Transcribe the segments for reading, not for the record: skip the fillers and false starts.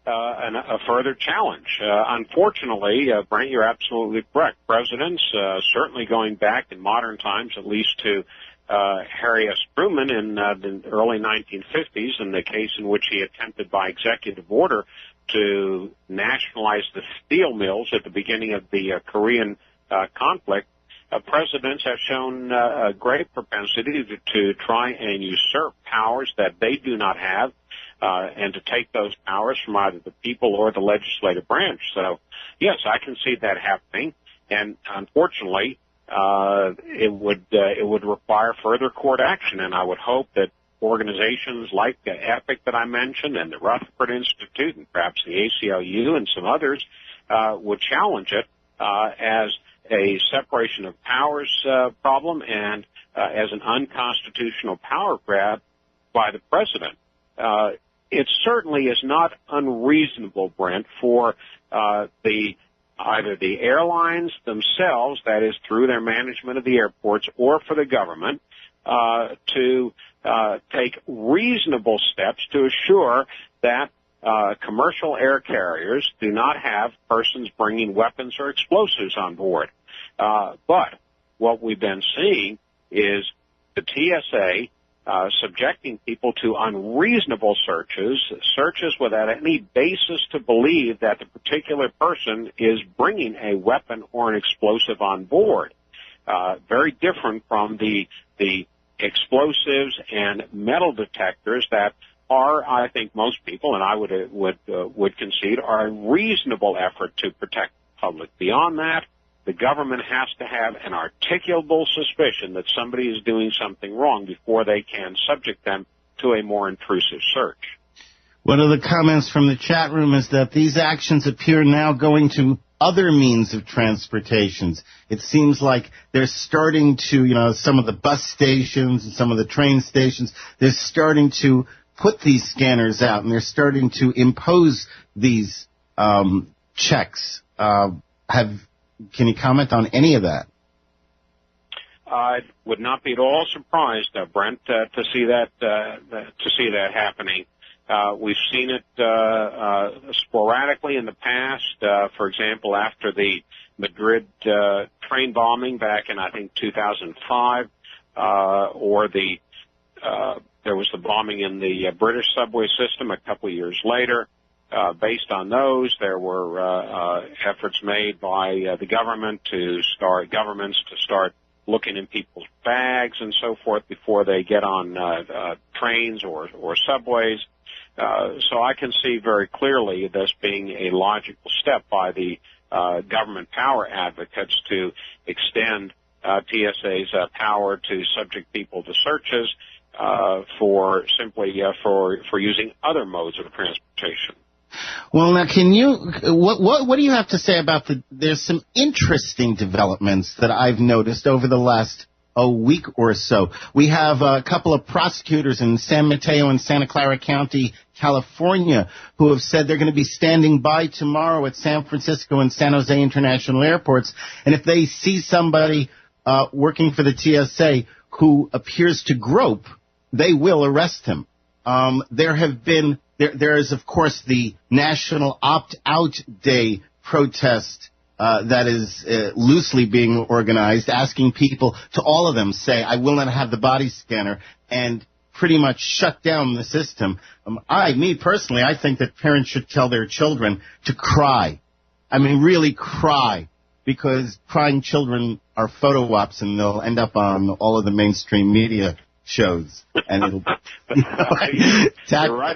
a further challenge. Unfortunately, Brent, you're absolutely correct. Presidents, certainly going back in modern times, at least to Harry S. Truman in the early 1950s, in the case in which he attempted by executive order to nationalize the steel mills at the beginning of the Korean conflict, presidents have shown a great propensity to try and usurp powers that they do not have, and to take those powers from either the people or the legislative branch. So, yes, I can see that happening, and unfortunately, it would require further court action, and I would hope that organizations like EPIC that I mentioned and the Rutherford Institute and perhaps the ACLU and some others would challenge it as a separation of powers problem and as an unconstitutional power grab by the president. It certainly is not unreasonable, Brent, for either the airlines themselves, that is through their management of the airports, or for the government to take reasonable steps to assure that commercial air carriers do not have persons bringing weapons or explosives on board. But what we've been seeing is the TSA subjecting people to unreasonable searches without any basis to believe that the particular person is bringing a weapon or an explosive on board. Very different from the explosives and metal detectors that are, I think most people, and I would concede, are a reasonable effort to protect the public. Beyond that, the government has to have an articulable suspicion that somebody is doing something wrong before they can subject them to a more intrusive search. One of the comments from the chat room is that these actions appear now going to other means of transportations. It seems like they're starting to, some of the bus stations and some of the train stations, they're starting to put these scanners out, and they're starting to impose these checks. Can you comment on any of that? I would not be at all surprised, Brent, to see that happening. We've seen it sporadically in the past. For example, after the Madrid train bombing back in, I think, 2005, or there was the bombing in the British subway system a couple of years later. Based on those, there were efforts made by the governments to start looking in people's bags and so forth before they get on trains or subways. So I can see very clearly this being a logical step by the government power advocates to extend TSA's power to subject people to searches for using other modes of transportation. Well, now, what do you have to say about there's some interesting developments that I've noticed over the last week or so. We have a couple of prosecutors in San Mateo and Santa Clara County, California, who have said they're going to be standing by tomorrow at San Francisco and San Jose International Airports, and if they see somebody working for the TSA who appears to grope, they will arrest him. There is, of course, the National Opt-Out Day protest that is loosely being organized, asking people to all of them say, I will not have the body scanner, and pretty much shut down the system. Me personally, I think that parents should tell their children to cry. I mean, really cry, because crying children are photo ops, and they'll end up on all of the mainstream media shows, and it'll.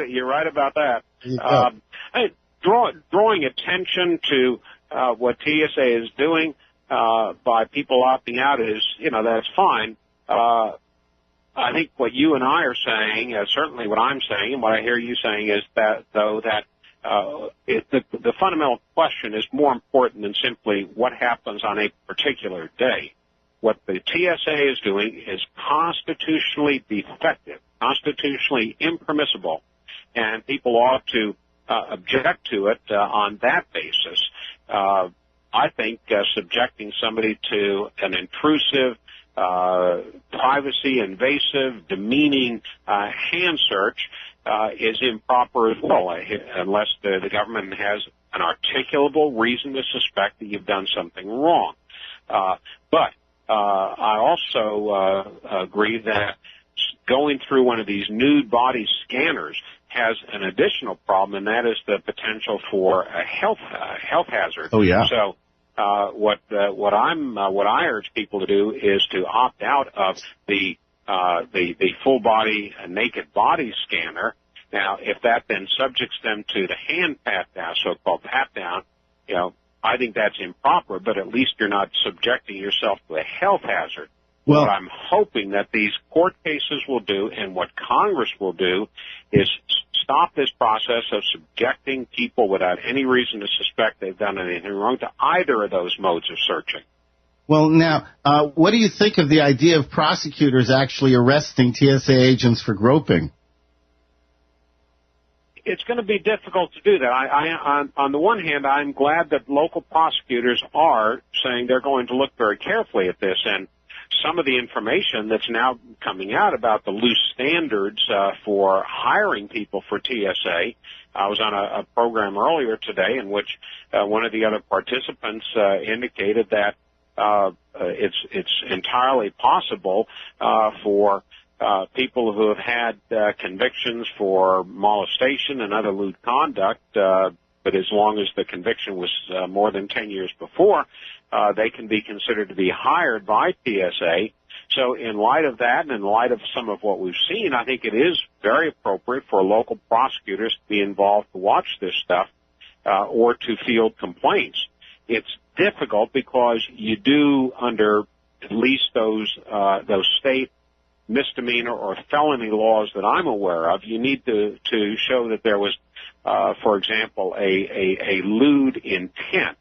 You're right about that. Drawing attention to what TSA is doing by people opting out is, that's fine. I think what you and I are saying, certainly what I'm saying, and what I hear you saying, is that the fundamental question is more important than simply what happens on a particular day. What the TSA is doing is constitutionally defective, constitutionally impermissible, and people ought to object to it on that basis. I think subjecting somebody to an intrusive, privacy invasive, demeaning hand search is improper as well, unless the government has an articulable reason to suspect that you've done something wrong. But I also agree that going through one of these nude body scanners has an additional problem, and that is the potential for a health hazard. Oh yeah. So what I urge people to do is to opt out of the full body naked body scanner. Now, if that then subjects them to the hand pat down, so-called pat down, I think that's improper, but at least you're not subjecting yourself to a health hazard. Well, what I'm hoping that these court cases will do and what Congress will do is stop this process of subjecting people without any reason to suspect they've done anything wrong to either of those modes of searching. Well, now, what do you think of the idea of prosecutors actually arresting TSA agents for groping? It's going to be difficult to do that. On the one hand, I'm glad that local prosecutors are saying they're going to look very carefully at this, and some of the information that's now coming out about the loose standards for hiring people for TSA. I was on a program earlier today in which one of the other participants indicated that it's entirely possible for people who have had convictions for molestation and other lewd conduct, but as long as the conviction was more than 10 years before, they can be considered to be hired by TSA. So in light of that and in light of some of what we've seen, I think it is very appropriate for local prosecutors to be involved to watch this stuff or to field complaints. It's difficult because you do, under at least those state misdemeanor or felony laws that I'm aware of, you need to show that there was, for example, a lewd intent,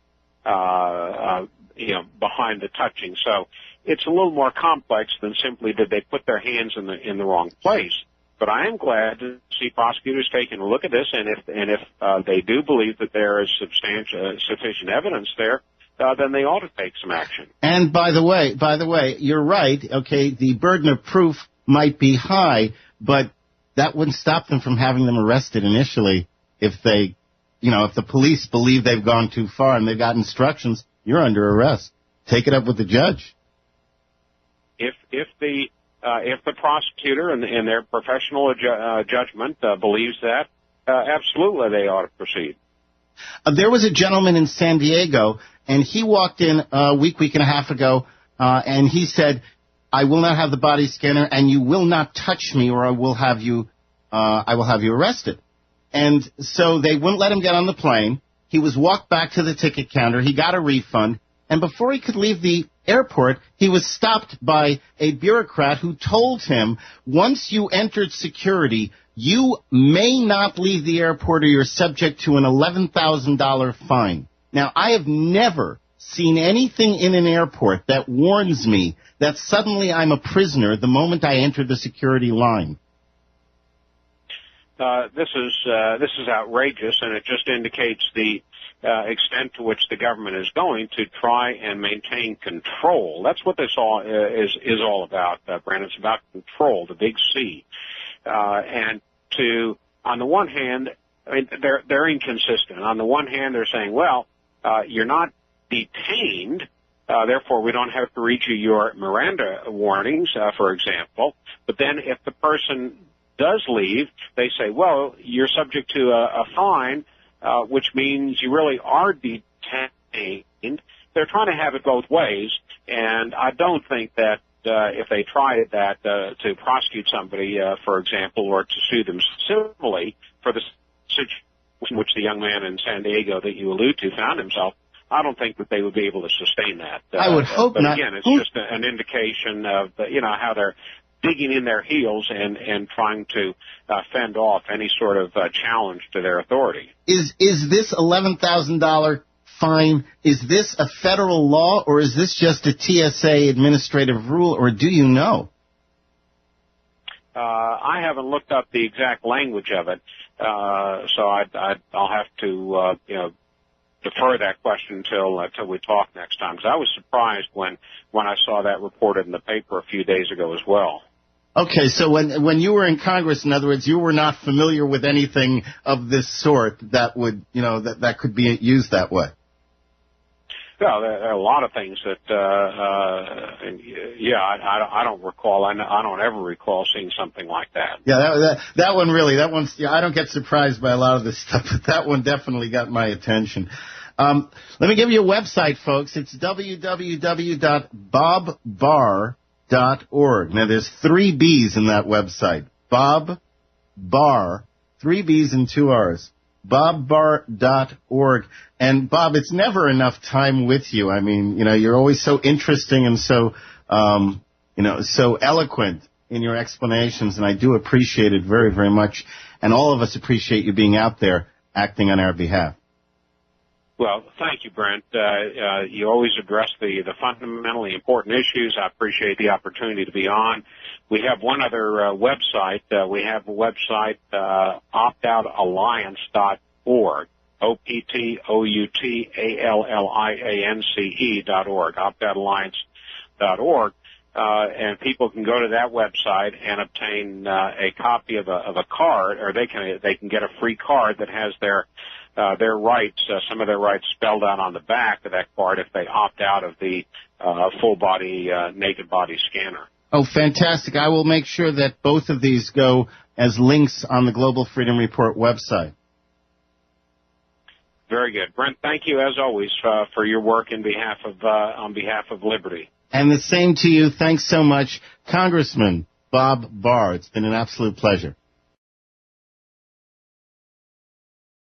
behind the touching. So it's a little more complex than simply did they put their hands in the wrong place. But I am glad to see prosecutors taking a look at this, and if they do believe that there is sufficient evidence there, then they ought to take some action. And by the way, you're right. Okay, the burden of proof might be high, but that wouldn't stop them from having them arrested initially. If they, if the police believe they've gone too far and they've got instructions, you're under arrest. Take it up with the judge. If the prosecutor in their professional judgment believes that, absolutely they ought to proceed. There was a gentleman in San Diego, and he walked in a week and a half ago, and he said, "I will not have the body scanner, and you will not touch me, or I will have you arrested." And so they wouldn't let him get on the plane. He was walked back to the ticket counter. He got a refund, and before he could leave the airport, he was stopped by a bureaucrat who told him, once you entered security, you may not leave the airport or you're subject to an $11,000 fine. Now, I have never seen anything in an airport that warns me that suddenly I'm a prisoner the moment I enter the security line. This is outrageous, and it just indicates the extent to which the government is going to try and maintain control. That's what this all is all about, Brandon. It's about control, the big C. And on the one hand, I mean, they're inconsistent. On the one hand, they're saying, well, you're not detained, therefore we don't have to read you your Miranda warnings, for example. But then if the person does leave, they say, well, you're subject to a fine, which means you really are detained. They're trying to have it both ways, and I don't think that if they tried that to prosecute somebody, for example, or to sue them civilly for the situation in which the young man in San Diego that you allude to found himself, I don't think that they would be able to sustain that. I would hope but not. But again, it's just an indication of, how they're digging in their heels and trying to fend off any sort of challenge to their authority. Is this $11,000 fine, is this a federal law, or is this just a TSA administrative rule, or do you know? I haven't looked up the exact language of it, so I'll have to defer that question until we talk next time, because I was surprised when I saw that reported in the paper a few days ago as well. Okay, so when you were in Congress, in other words, you were not familiar with anything of this sort that would, that could be used that way. Well, there are a lot of things that, I don't recall. I don't ever recall seeing something like that. Yeah, that one really, I don't get surprised by a lot of this stuff, but that one definitely got my attention. Let me give you a website, folks. It's www.bobbar.org. Now, there's 3 B's in that website. Bob Bar, 3 B's and 2 R's. bobbar.org. And Bob, it's never enough time with you. I mean, you're always so interesting and so, so eloquent in your explanations, and I do appreciate it very, very much. And all of us appreciate you being out there acting on our behalf. Well, thank you, Brent. You always address the fundamentally important issues. I appreciate the opportunity to be on. We have one other website. We have a website, optoutalliance.org, optoutalliance.org, optoutalliance.org. And people can go to that website and obtain a copy of a card, or they can get a free card that has their rights, some of their rights spelled out on the back of that card if they opt out of the full body, naked body scanner. Oh, fantastic. I will make sure that both of these go as links on the Global Freedom Report website. Very good. Brent, thank you as always for your work on behalf of liberty. And the same to you. Thanks so much, Congressman Bob Bar. It's been an absolute pleasure.